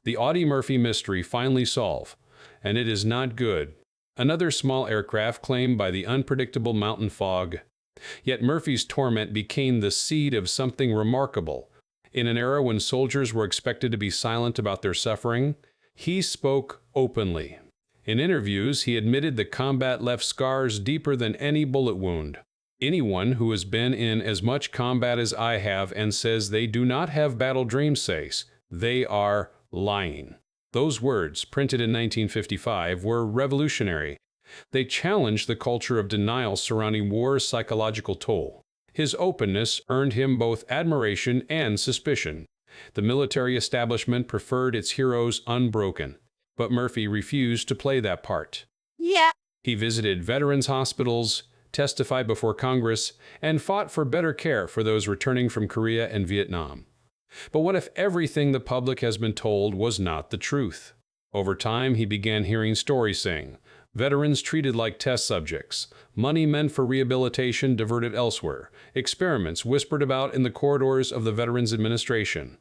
The Audie Murphy mystery finally solved, and it is not good. Another small aircraft claimed by the unpredictable mountain fog. Yet Murphy's torment became the seed of something remarkable. In an era when soldiers were expected to be silent about their suffering, he spoke openly. In interviews, he admitted that combat left scars deeper than any bullet wound. Anyone who has been in as much combat as I have and says they do not have battle dreams says they are lying. Those words, printed in 1955, were revolutionary. They challenged the culture of denial surrounding war's psychological toll. His openness earned him both admiration and suspicion. The military establishment preferred its heroes unbroken, but Murphy refused to play that part. He visited veterans' hospitals, testified before Congress, and fought for better care for those returning from Korea and Vietnam. But what if everything the public has been told was not the truth? Over time, he began hearing stories saying, veterans treated like test subjects, money meant for rehabilitation diverted elsewhere, experiments whispered about in the corridors of the Veterans Administration.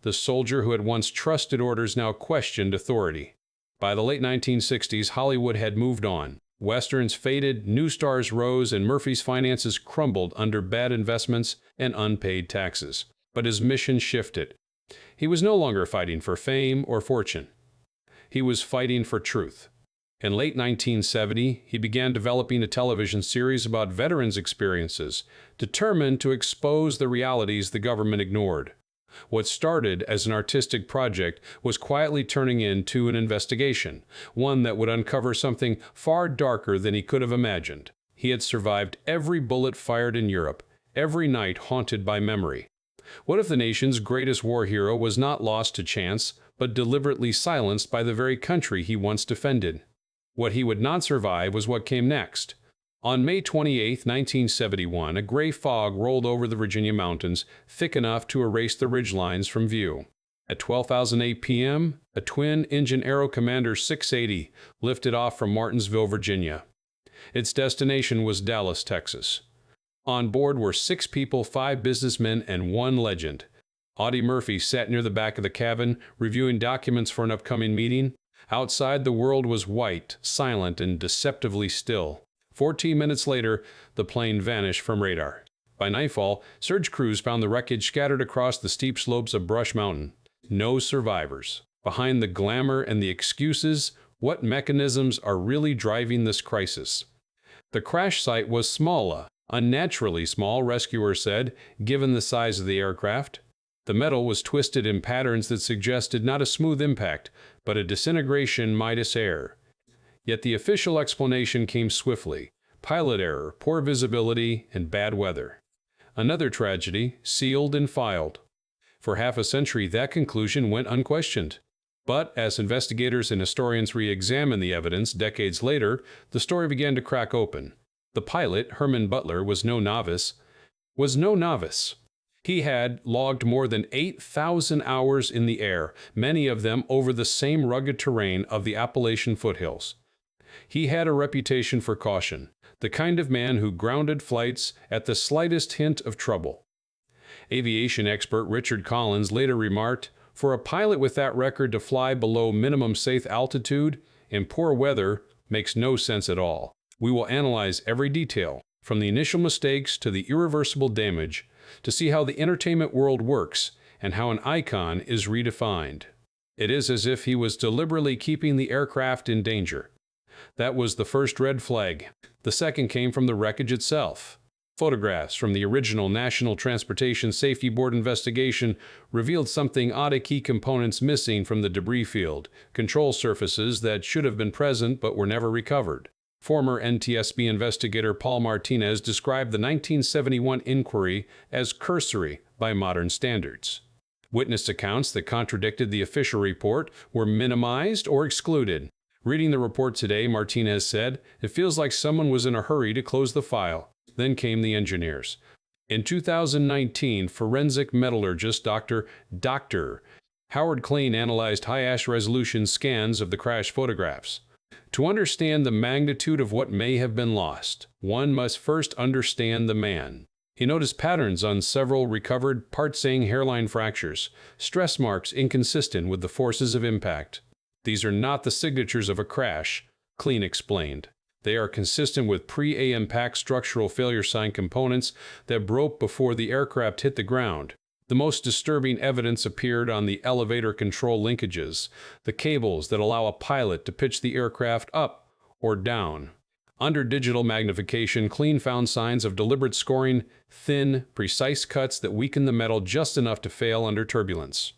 The soldier who had once trusted orders now questioned authority. By the late 1960s, Hollywood had moved on. Westerns faded, new stars rose, and Murphy's finances crumbled under bad investments and unpaid taxes. But his mission shifted. He was no longer fighting for fame or fortune. He was fighting for truth. In late 1970, he began developing a television series about veterans' experiences, determined to expose the realities the government ignored. What started as an artistic project was quietly turning into an investigation, one that would uncover something far darker than he could have imagined. He had survived every bullet fired in Europe, every night haunted by memory. What if the nation's greatest war hero was not lost to chance, but deliberately silenced by the very country he once defended? What he would not survive was what came next. On May 28, 1971, a gray fog rolled over the Virginia mountains, thick enough to erase the ridgelines from view. At 12:08 p.m., a twin-engine Aero Commander 680 lifted off from Martinsville, Virginia. Its destination was Dallas, Texas. On board were 6 people, 5 businessmen, and 1 legend. Audie Murphy sat near the back of the cabin, reviewing documents for an upcoming meeting. Outside, the world was white, silent, and deceptively still. 14 minutes later, the plane vanished from radar. By nightfall, search crews found the wreckage scattered across the steep slopes of Brush Mountain. No survivors. Behind the glamour and the excuses, what mechanisms are really driving this crisis? The crash site was small, unnaturally small, rescuers said, given the size of the aircraft. The metal was twisted in patterns that suggested not a smooth impact, but a disintegration Midas air. Yet the official explanation came swiftly: pilot error, poor visibility, and bad weather. Another tragedy, sealed and filed. For half a century, that conclusion went unquestioned. But as investigators and historians re-examined the evidence decades later, the story began to crack open. The pilot, Herman Butler, was no novice. He had logged more than 8,000 hours in the air, many of them over the same rugged terrain of the Appalachian foothills. He had a reputation for caution, the kind of man who grounded flights at the slightest hint of trouble. Aviation expert Richard Collins later remarked, "For a pilot with that record to fly below minimum safe altitude in poor weather makes no sense at all." We will analyze every detail, from the initial mistakes to the irreversible damage, to see how the entertainment world works and how an icon is redefined. It is as if he was deliberately keeping the aircraft in danger. That was the first red flag. The second came from the wreckage itself. Photographs from the original National Transportation Safety Board investigation revealed something odd: key components missing from the debris field, control surfaces that should have been present but were never recovered. Former NTSB investigator Paul Martinez described the 1971 inquiry as cursory by modern standards. Witness accounts that contradicted the official report were minimized or excluded. Reading the report today, Martinez said, "It feels like someone was in a hurry to close the file." Then came the engineers. In 2019, forensic metallurgist Dr. Howard Klein analyzed high-ash resolution scans of the crash photographs. To understand the magnitude of what may have been lost, one must first understand the man. He noticed patterns on several recovered parts saying hairline fractures, stress marks inconsistent with the forces of impact. These are not the signatures of a crash, Klein explained. They are consistent with pre-impact structural failure sign components that broke before the aircraft hit the ground. The most disturbing evidence appeared on the elevator control linkages, the cables that allow a pilot to pitch the aircraft up or down. Under digital magnification, Klein found signs of deliberate scoring, thin, precise cuts that weaken the metal just enough to fail under turbulence.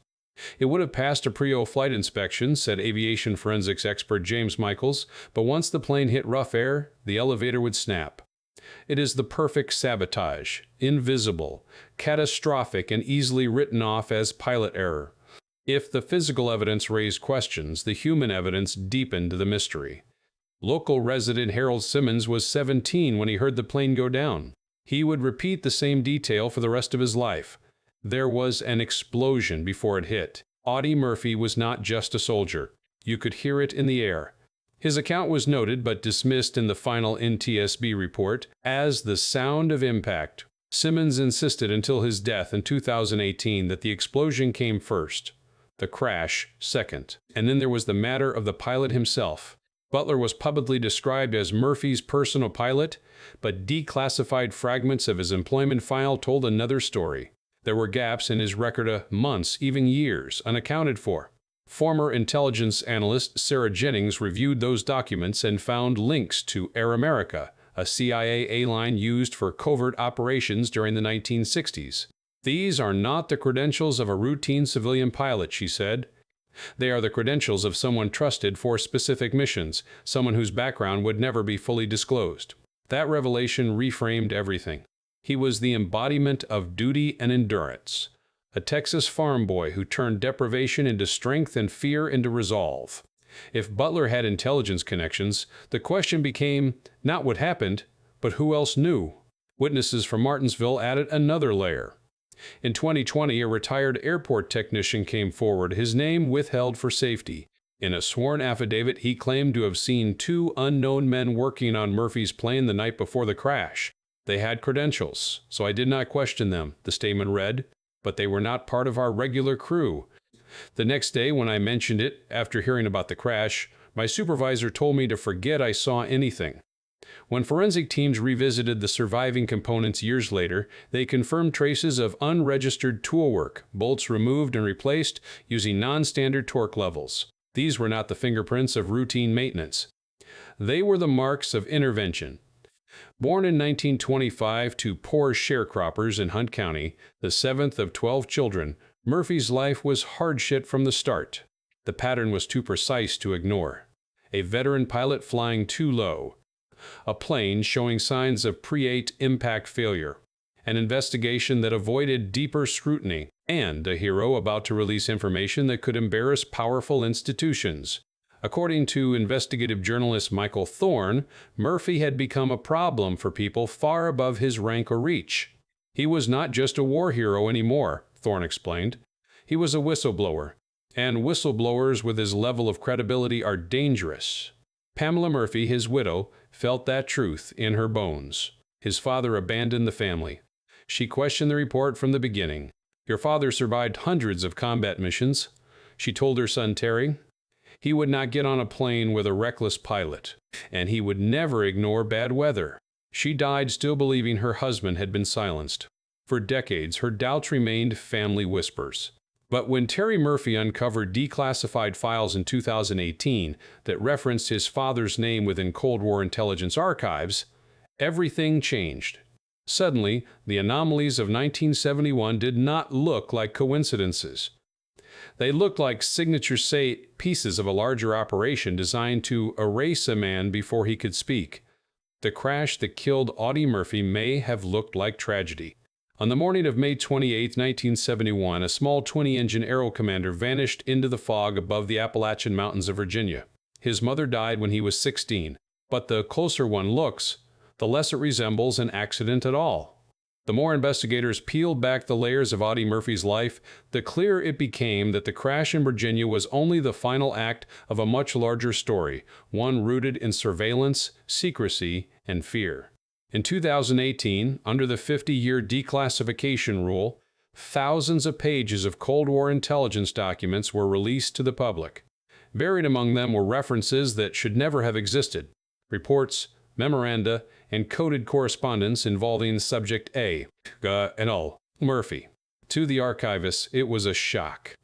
It would have passed a pre-flight inspection, said aviation forensics expert James Michaels, but once the plane hit rough air, the elevator would snap. It is the perfect sabotage, invisible, catastrophic, and easily written off as pilot error. If the physical evidence raised questions, the human evidence deepened the mystery. Local resident Harold Simmons was 17 when he heard the plane go down. He would repeat the same detail for the rest of his life. There was an explosion before it hit. Audie Murphy was not just a soldier. You could hear it in the air. His account was noted but dismissed in the final NTSB report as the sound of impact. Simmons insisted until his death in 2018 that the explosion came first, the crash second. And then there was the matter of the pilot himself. Butler was publicly described as Murphy's personal pilot, but declassified fragments of his employment file told another story. There were gaps in his record, months, even years, unaccounted for. Former intelligence analyst Sarah Jennings reviewed those documents and found links to Air America, a CIA A-line used for covert operations during the 1960s. These are not the credentials of a routine civilian pilot, she said. They are the credentials of someone trusted for specific missions, someone whose background would never be fully disclosed. That revelation reframed everything. He was the embodiment of duty and endurance, a Texas farm boy who turned deprivation into strength and fear into resolve. If Butler had intelligence connections, the question became not what happened, but who else knew. Witnesses from Martinsville added another layer. In 2020, a retired airport technician came forward, his name withheld for safety. In a sworn affidavit, he claimed to have seen two unknown men working on Murphy's plane the night before the crash. They had credentials, so I did not question them, the statement read, but they were not part of our regular crew. The next day, when I mentioned it, after hearing about the crash, my supervisor told me to forget I saw anything. When forensic teams revisited the surviving components years later, they confirmed traces of unregistered tool work, bolts removed and replaced using non-standard torque levels. These were not the fingerprints of routine maintenance. They were the marks of intervention. Born in 1925 to poor sharecroppers in Hunt County, the seventh of 12 children, Murphy's life was hardship from the start. The pattern was too precise to ignore. A veteran pilot flying too low. A plane showing signs of pre-impact failure. An investigation that avoided deeper scrutiny. And a hero about to release information that could embarrass powerful institutions. According to investigative journalist Michael Thorne, Murphy had become a problem for people far above his rank or reach. He was not just a war hero anymore, Thorne explained. He was a whistleblower, and whistleblowers with his level of credibility are dangerous. Pamela Murphy, his widow, felt that truth in her bones. His father abandoned the family. She questioned the report from the beginning. Your father survived hundreds of combat missions, she told her son Terry. He would not get on a plane with a reckless pilot, and he would never ignore bad weather. She died still believing her husband had been silenced. For decades, her doubts remained family whispers. But when Terry Murphy uncovered declassified files in 2018 that referenced his father's name within Cold War intelligence archives, everything changed. Suddenly, the anomalies of 1971 did not look like coincidences. They looked like signature pieces of a larger operation designed to erase a man before he could speak. The crash that killed Audie Murphy may have looked like tragedy. On the morning of May 28, 1971, a small 20-engine Aero Commander vanished into the fog above the Appalachian Mountains of Virginia. His mother died when he was 16, but the closer one looks, the less it resembles an accident at all. The more investigators peeled back the layers of Audie Murphy's life, the clearer it became that the crash in Virginia was only the final act of a much larger story, one rooted in surveillance, secrecy, and fear. In 2018, under the 50-year declassification rule, thousands of pages of Cold War intelligence documents were released to the public. Buried among them were references that should never have existed, reports, memoranda, and coded correspondence involving Subject A, and Audie Murphy. To the archivists, it was a shock.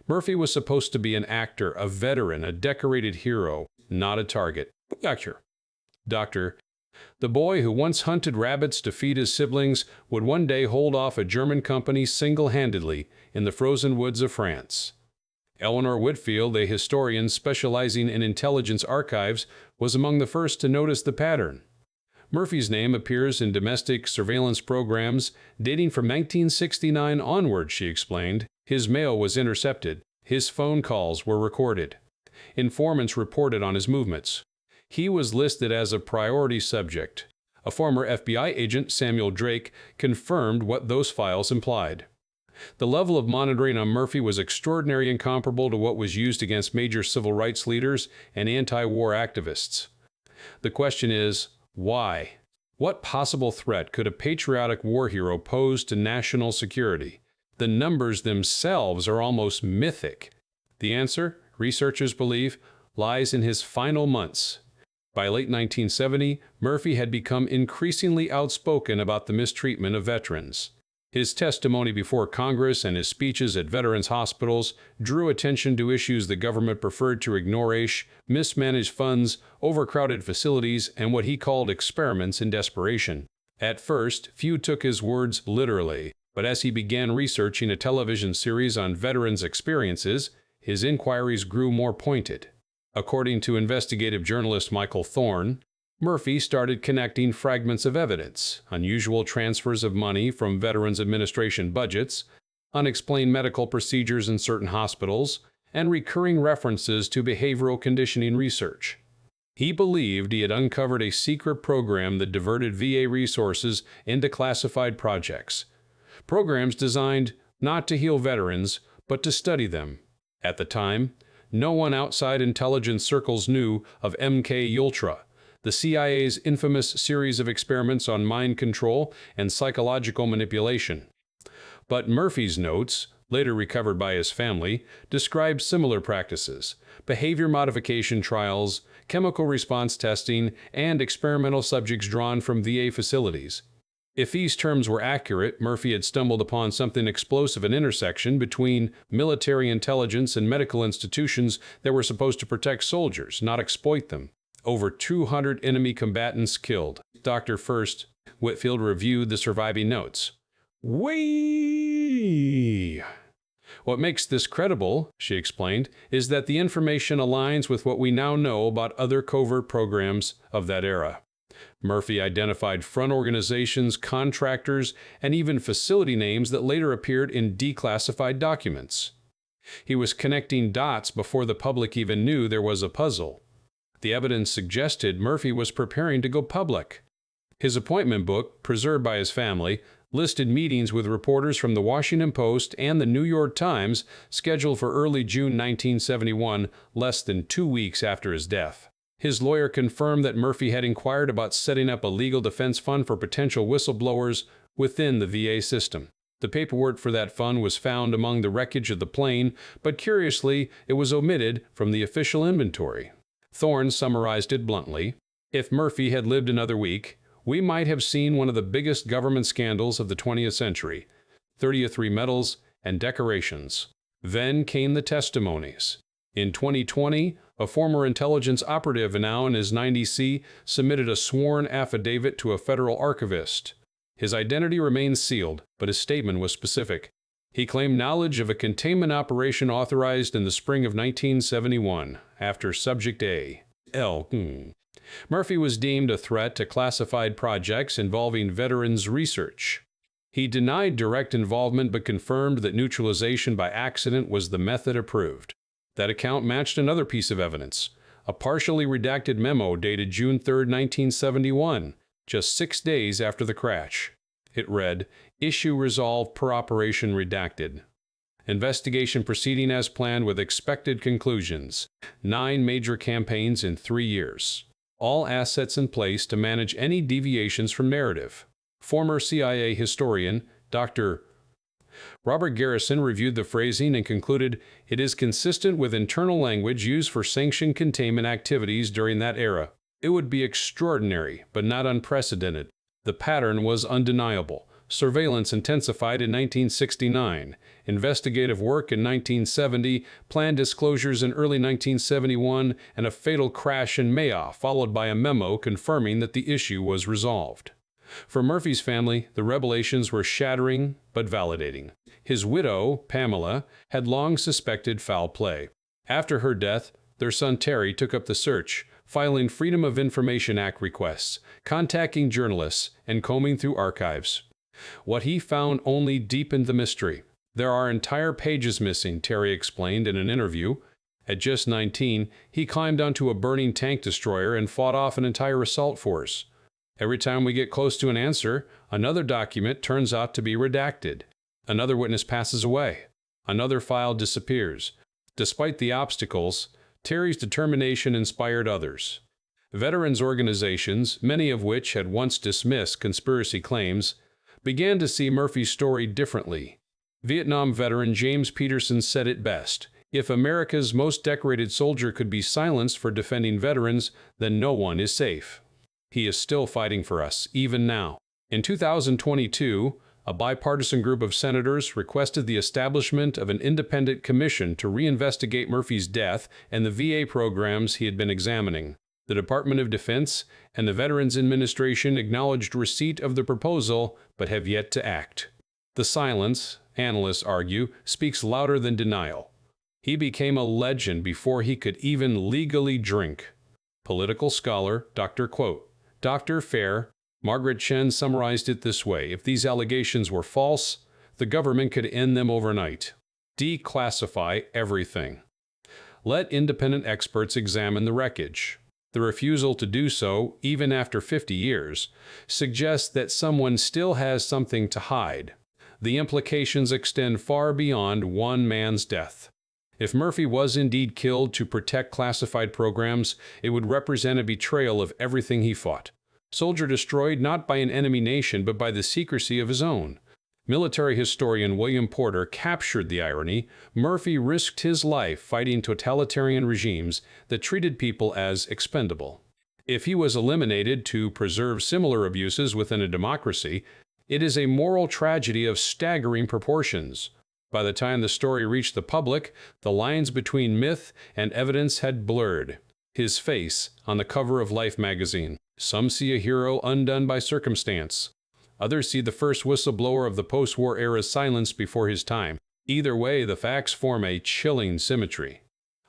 Murphy was supposed to be an actor, a veteran, a decorated hero, not a target. Doctor, the boy who once hunted rabbits to feed his siblings would one day hold off a German company single-handedly in the frozen woods of France. Eleanor Whitfield, a historian specializing in intelligence archives, was among the first to notice the pattern. Murphy's name appears in domestic surveillance programs dating from 1969 onward, she explained. His mail was intercepted. His phone calls were recorded. Informants reported on his movements. He was listed as a priority subject. A former FBI agent, Samuel Drake, confirmed what those files implied. The level of monitoring on Murphy was extraordinary and comparable to what was used against major civil rights leaders and anti-war activists. The question is, why? What possible threat could a patriotic war hero pose to national security? The numbers themselves are almost mythic. The answer, researchers believe, lies in his final months. By late 1970, Murphy had become increasingly outspoken about the mistreatment of veterans. His testimony before Congress and his speeches at veterans' hospitals drew attention to issues the government preferred to ignore: mismanaged funds, overcrowded facilities, and what he called experiments in desperation. At first, few took his words literally, but as he began researching a television series on veterans' experiences, his inquiries grew more pointed. According to investigative journalist Michael Thorne, Murphy started connecting fragments of evidence, unusual transfers of money from Veterans Administration budgets, unexplained medical procedures in certain hospitals, and recurring references to behavioral conditioning research. He believed he had uncovered a secret program that diverted VA resources into classified projects. Programs designed not to heal veterans, but to study them. At the time, no one outside intelligence circles knew of MK Ultra, the CIA's infamous series of experiments on mind control and psychological manipulation. But Murphy's notes, later recovered by his family, describe similar practices: behavior modification trials, chemical response testing, and experimental subjects drawn from VA facilities. If these terms were accurate, Murphy had stumbled upon something explosive, an intersection between military intelligence and medical institutions that were supposed to protect soldiers, not exploit them. Over 200 enemy combatants killed. Dr. First, Whitfield reviewed the surviving notes. What makes this credible, she explained, is that the information aligns with what we now know about other covert programs of that era. Murphy identified front organizations, contractors, and even facility names that later appeared in declassified documents. He was connecting dots before the public even knew there was a puzzle. The evidence suggested Murphy was preparing to go public. His appointment book, preserved by his family, listed meetings with reporters from the Washington Post and the New York Times scheduled for early June 1971, less than 2 weeks after his death. His lawyer confirmed that Murphy had inquired about setting up a legal defense fund for potential whistleblowers within the VA system. The paperwork for that fund was found among the wreckage of the plane, but curiously, it was omitted from the official inventory. Thorne summarized it bluntly: if Murphy had lived another week, we might have seen one of the biggest government scandals of the 20th century, 33 medals and decorations. Then came the testimonies. In 2020, a former intelligence operative now in his 90s submitted a sworn affidavit to a federal archivist. His identity remains sealed, but his statement was specific. He claimed knowledge of a containment operation authorized in the spring of 1971, after Subject A. Murphy was deemed a threat to classified projects involving veterans research. He denied direct involvement but confirmed that neutralization by accident was the method approved. That account matched another piece of evidence, a partially redacted memo dated June 3, 1971, just 6 days after the crash. It read, "Issue resolved per operation redacted. Investigation proceeding as planned with expected conclusions. 9 major campaigns in 3 years. all assets in place to manage any deviations from narrative. Former CIA historian Dr. Robert Garrison reviewed the phrasing and concluded it is consistent with internal language used for sanction containment activities during that era. It would be extraordinary, but not unprecedented. The pattern was undeniable. Surveillance intensified in 1969, investigative work in 1970, planned disclosures in early 1971, and a fatal crash in Maya, followed by a memo confirming that the issue was resolved. For Murphy's family, the revelations were shattering but validating. His widow, Pamela, had long suspected foul play. After her death, their son Terry took up the search, filing Freedom of Information Act requests, contacting journalists, and combing through archives. What he found only deepened the mystery. There are entire pages missing, Terry explained in an interview. At just 19, he climbed onto a burning tank destroyer and fought off an entire assault force. Every time we get close to an answer, another document turns out to be redacted. Another witness passes away. Another file disappears. Despite the obstacles, Terry's determination inspired others. Veterans organizations, many of which had once dismissed conspiracy claims, began to see Murphy's story differently. Vietnam veteran James Peterson said it best: "If America's most decorated soldier could be silenced for defending veterans, then no one is safe." He is still fighting for us, even now. In 2022, a bipartisan group of senators requested the establishment of an independent commission to reinvestigate Murphy's death and the VA programs he had been examining. The Department of Defense and the Veterans Administration acknowledged receipt of the proposal, but have yet to act. The silence, analysts argue, speaks louder than denial. He became a legend before he could even legally drink. Political scholar Dr. Fair, Margaret Chen summarized it this way: if these allegations were false, the government could end them overnight. Declassify everything. Let independent experts examine the wreckage. The refusal to do so, even after 50 years, suggests that someone still has something to hide. The implications extend far beyond one man's death. If Murphy was indeed killed to protect classified programs, it would represent a betrayal of everything he fought. Soldier destroyed not by an enemy nation, but by the secrecy of his own. Military historian William Porter captured the irony. Murphy risked his life fighting totalitarian regimes that treated people as expendable. If he was eliminated to preserve similar abuses within a democracy, it is a moral tragedy of staggering proportions. By the time the story reached the public, the lines between myth and evidence had blurred. His face on the cover of Life magazine. Some see a hero undone by circumstance. Others see the first whistleblower of the post-war era silenced before his time. Either way, the facts form a chilling symmetry.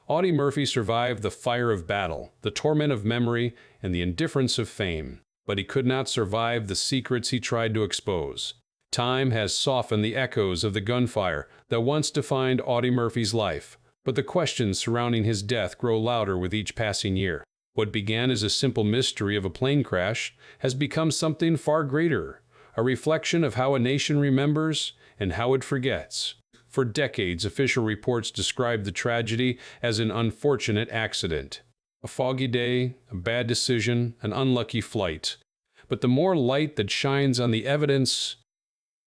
Audie Murphy survived the fire of battle, the torment of memory, and the indifference of fame. But he could not survive the secrets he tried to expose. Time has softened the echoes of the gunfire that once defined Audie Murphy's life, but the questions surrounding his death grow louder with each passing year. What began as a simple mystery of a plane crash has become something far greater, a reflection of how a nation remembers and how it forgets. For decades, official reports described the tragedy as an unfortunate accident. A foggy day, a bad decision, an unlucky flight. But the more light that shines on the evidence,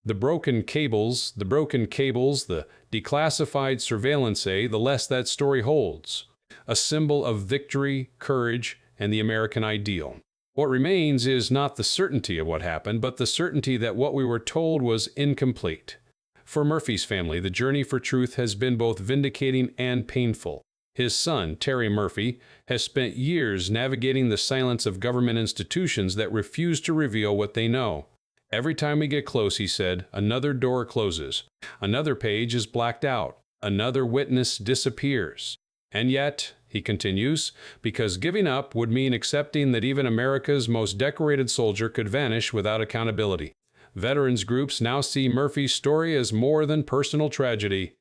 the broken cables, the declassified surveillance, the less that story holds. A symbol of victory, courage, and the American ideal. What remains is not the certainty of what happened, but the certainty that what we were told was incomplete. For Murphy's family, the journey for truth has been both vindicating and painful. His son, Terry Murphy, has spent years navigating the silence of government institutions that refuse to reveal what they know. Every time we get close, he said, another door closes. Another page is blacked out. Another witness disappears. And yet, he continues, because giving up would mean accepting that even America's most decorated soldier could vanish without accountability. Veterans groups now see Murphy's story as more than personal tragedy.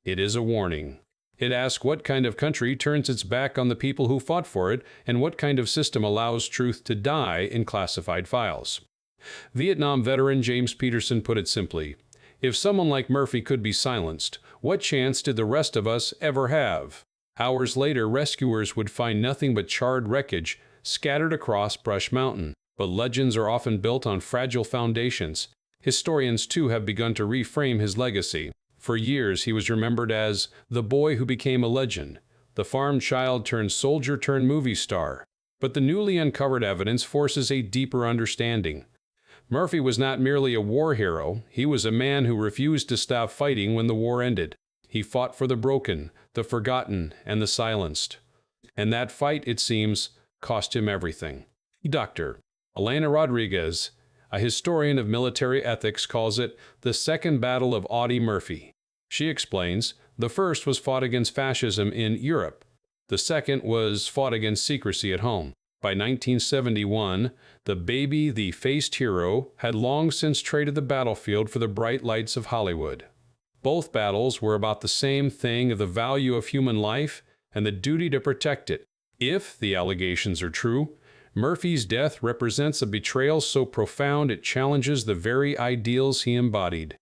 It is a warning. It asks what kind of country turns its back on the people who fought for it, and what kind of system allows truth to die in classified files. Vietnam veteran James Peterson put it simply: if someone like Murphy could be silenced, what chance did the rest of us ever have? Hours later, rescuers would find nothing but charred wreckage scattered across Brush Mountain. But legends are often built on fragile foundations. Historians, too, have begun to reframe his legacy. For years, he was remembered as the boy who became a legend, the farm child turned soldier turned movie star. But the newly uncovered evidence forces a deeper understanding. Murphy was not merely a war hero, he was a man who refused to stop fighting when the war ended. He fought for the broken, the forgotten, and the silenced. And that fight, it seems, cost him everything. Dr. Elena Rodriguez, a historian of military ethics, calls it the Second Battle of Audie Murphy. She explains, the first was fought against fascism in Europe. The second was fought against secrecy at home. By 1971, the baby-faced hero had long since traded the battlefield for the bright lights of Hollywood. Both battles were about the same thing, of the value of human life and the duty to protect it. If the allegations are true, Murphy's death represents a betrayal so profound it challenges the very ideals he embodied.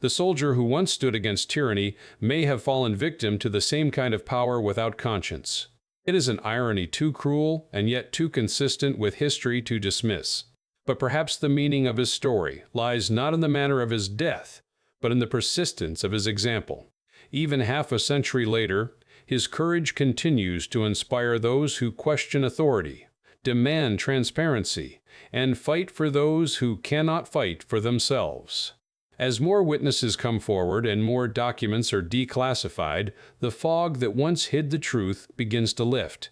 The soldier who once stood against tyranny may have fallen victim to the same kind of power without conscience. It is an irony too cruel and yet too consistent with history to dismiss. But perhaps the meaning of his story lies not in the manner of his death, but in the persistence of his example. Even half a century later, his courage continues to inspire those who question authority, demand transparency, and fight for those who cannot fight for themselves. As more witnesses come forward and more documents are declassified, the fog that once hid the truth begins to lift.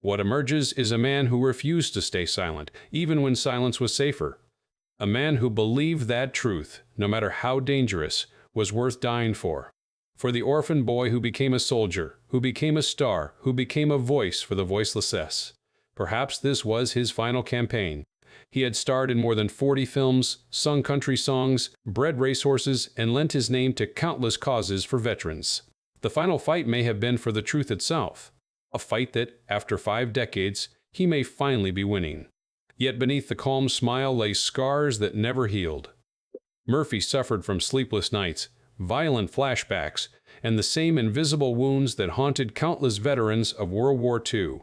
What emerges is a man who refused to stay silent, even when silence was safer. A man who believed that truth, no matter how dangerous, was worth dying for. For the orphan boy who became a soldier, who became a star, who became a voice for the voiceless. Perhaps this was his final campaign. He had starred in more than 40 films, sung country songs, bred racehorses, and lent his name to countless causes for veterans. The final fight may have been for the truth itself, a fight that, after 5 decades, he may finally be winning. Yet beneath the calm smile lay scars that never healed. Murphy suffered from sleepless nights, violent flashbacks, and the same invisible wounds that haunted countless veterans of World War II.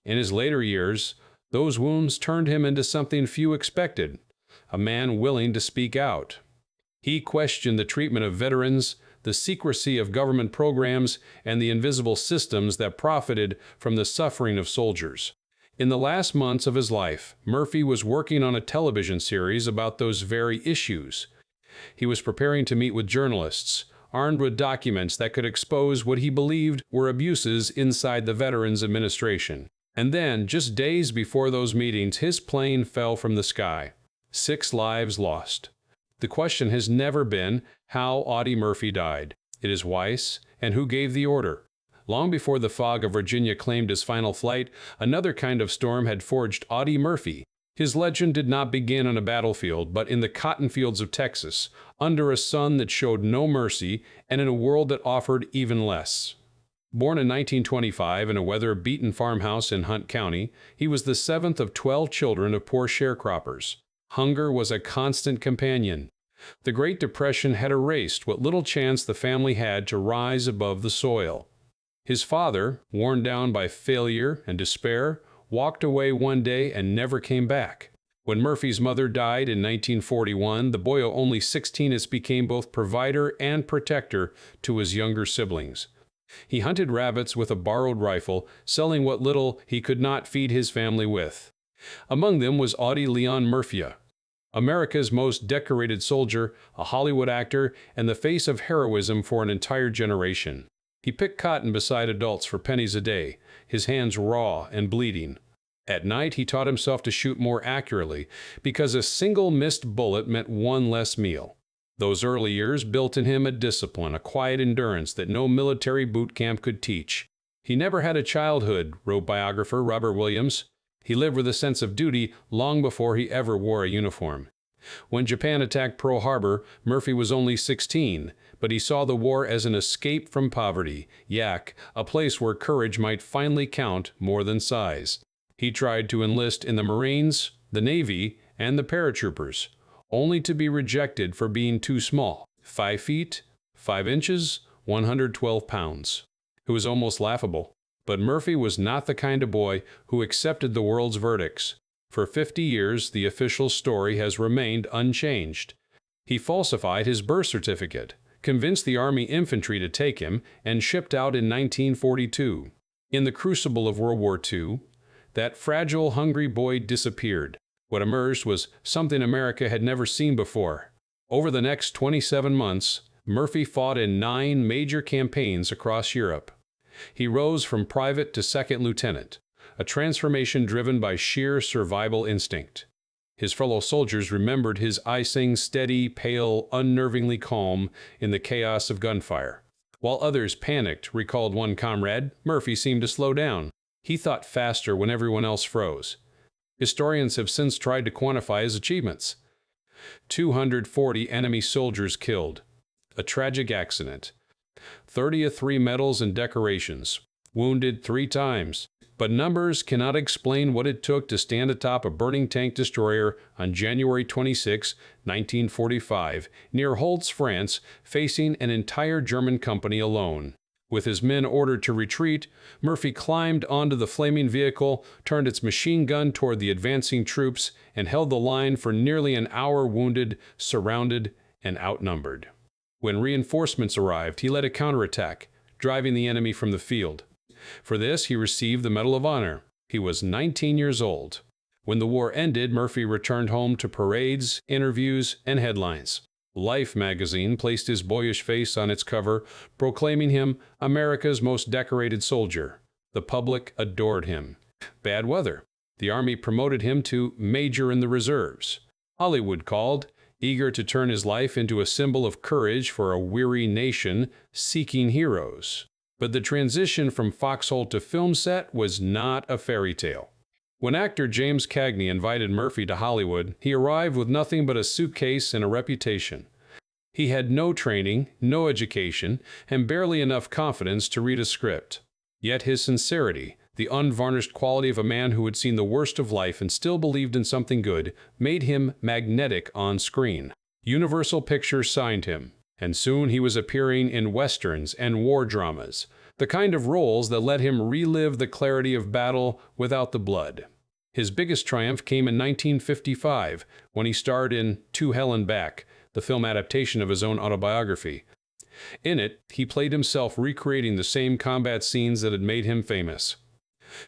In his later years, those wounds turned him into something few expected, a man willing to speak out. He questioned the treatment of veterans, the secrecy of government programs, and the invisible systems that profited from the suffering of soldiers. In the last months of his life, Murphy was working on a television series about those very issues. He was preparing to meet with journalists, armed with documents that could expose what he believed were abuses inside the Veterans Administration. And then, just days before those meetings, his plane fell from the sky. 6 lives lost. The question has never been how Audie Murphy died. It is Weiss, and who gave the order. Long before the fog of Virginia claimed his final flight, another kind of storm had forged Audie Murphy. His legend did not begin on a battlefield, but in the cotton fields of Texas, under a sun that showed no mercy, and in a world that offered even less. Born in 1925 in a weather-beaten farmhouse in Hunt County, he was the 7th of 12 children of poor sharecroppers. Hunger was a constant companion. The Great Depression had erased what little chance the family had to rise above the soil. His father, worn down by failure and despair, walked away one day and never came back. When Murphy's mother died in 1941, the boy, only 16, became both provider and protector to his younger siblings. He hunted rabbits with a borrowed rifle, selling what little he could not feed his family with. Among them was Audie Leon Murphy, America's most decorated soldier, a Hollywood actor, and the face of heroism for an entire generation. He picked cotton beside adults for pennies a day, his hands raw and bleeding. At night, he taught himself to shoot more accurately, because a single missed bullet meant one less meal. Those early years built in him a discipline, a quiet endurance that no military boot camp could teach. He never had a childhood, wrote biographer Robert Williams. He lived with a sense of duty long before he ever wore a uniform. When Japan attacked Pearl Harbor, Murphy was only 16, but he saw the war as an escape from poverty, a place where courage might finally count more than size. He tried to enlist in the Marines, the Navy, and the paratroopers, only to be rejected for being too small, 5 feet, 5 inches, 112 pounds. It was almost laughable. But Murphy was not the kind of boy who accepted the world's verdicts. For 50 years, the official story has remained unchanged. He falsified his birth certificate, convinced the Army infantry to take him, and shipped out in 1942. In the crucible of World War II, that fragile, hungry boy disappeared. What emerged was something America had never seen before. Over the next 27 months, Murphy fought in 9 major campaigns across Europe. He rose from private to second lieutenant, a transformation driven by sheer survival instinct. His fellow soldiers remembered his icing, steady, pale, unnervingly calm in the chaos of gunfire. While others panicked, recalled one comrade, Murphy seemed to slow down. He thought faster when everyone else froze. Historians have since tried to quantify his achievements. 240 enemy soldiers killed. A tragic accident. 33 medals and decorations. Wounded 3 times. But numbers cannot explain what it took to stand atop a burning tank destroyer on January 26, 1945, near Holtz, France, facing an entire German company alone. With his men ordered to retreat, Murphy climbed onto the flaming vehicle, turned its machine gun toward the advancing troops, and held the line for nearly an hour, wounded, surrounded, and outnumbered. When reinforcements arrived, he led a counterattack, driving the enemy from the field. For this, he received the Medal of Honor. He was 19 years old. When the war ended, Murphy returned home to parades, interviews, and headlines. Life magazine placed his boyish face on its cover, proclaiming him America's most decorated soldier. The public adored him. Bad weather. The Army promoted him to Major in the Reserves. Hollywood called, eager to turn his life into a symbol of courage for a weary nation seeking heroes. But the transition from foxhole to film set was not a fairy tale. When actor James Cagney invited Murphy to Hollywood, he arrived with nothing but a suitcase and a reputation. He had no training, no education, and barely enough confidence to read a script. Yet his sincerity, the unvarnished quality of a man who had seen the worst of life and still believed in something good, made him magnetic on screen. Universal Pictures signed him, and soon he was appearing in westerns and war dramas, the kind of roles that let him relive the clarity of battle without the blood. His biggest triumph came in 1955, when he starred in To Hell and Back, the film adaptation of his own autobiography. In it, he played himself recreating the same combat scenes that had made him famous.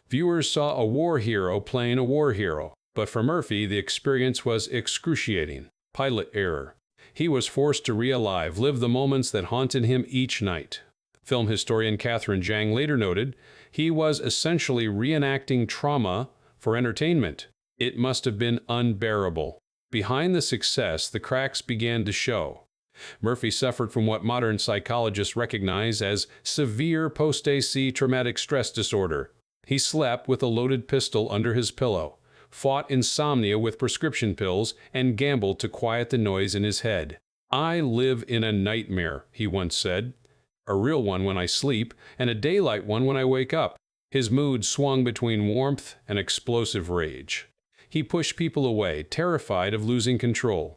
Viewers saw a war hero playing a war hero, but for Murphy, the experience was excruciating. Pilot error. He was forced to live the moments that haunted him each night. Film historian Catherine Jang later noted, he was essentially reenacting trauma for entertainment. It must have been unbearable. Behind the success, the cracks began to show. Murphy suffered from what modern psychologists recognize as severe post-AC traumatic stress disorder. He slept with a loaded pistol under his pillow, fought insomnia with prescription pills, and gambled to quiet the noise in his head. "I live in a nightmare," he once said. "A real one when I sleep, and a daylight one when I wake up." His mood swung between warmth and explosive rage. He pushed people away, terrified of losing control.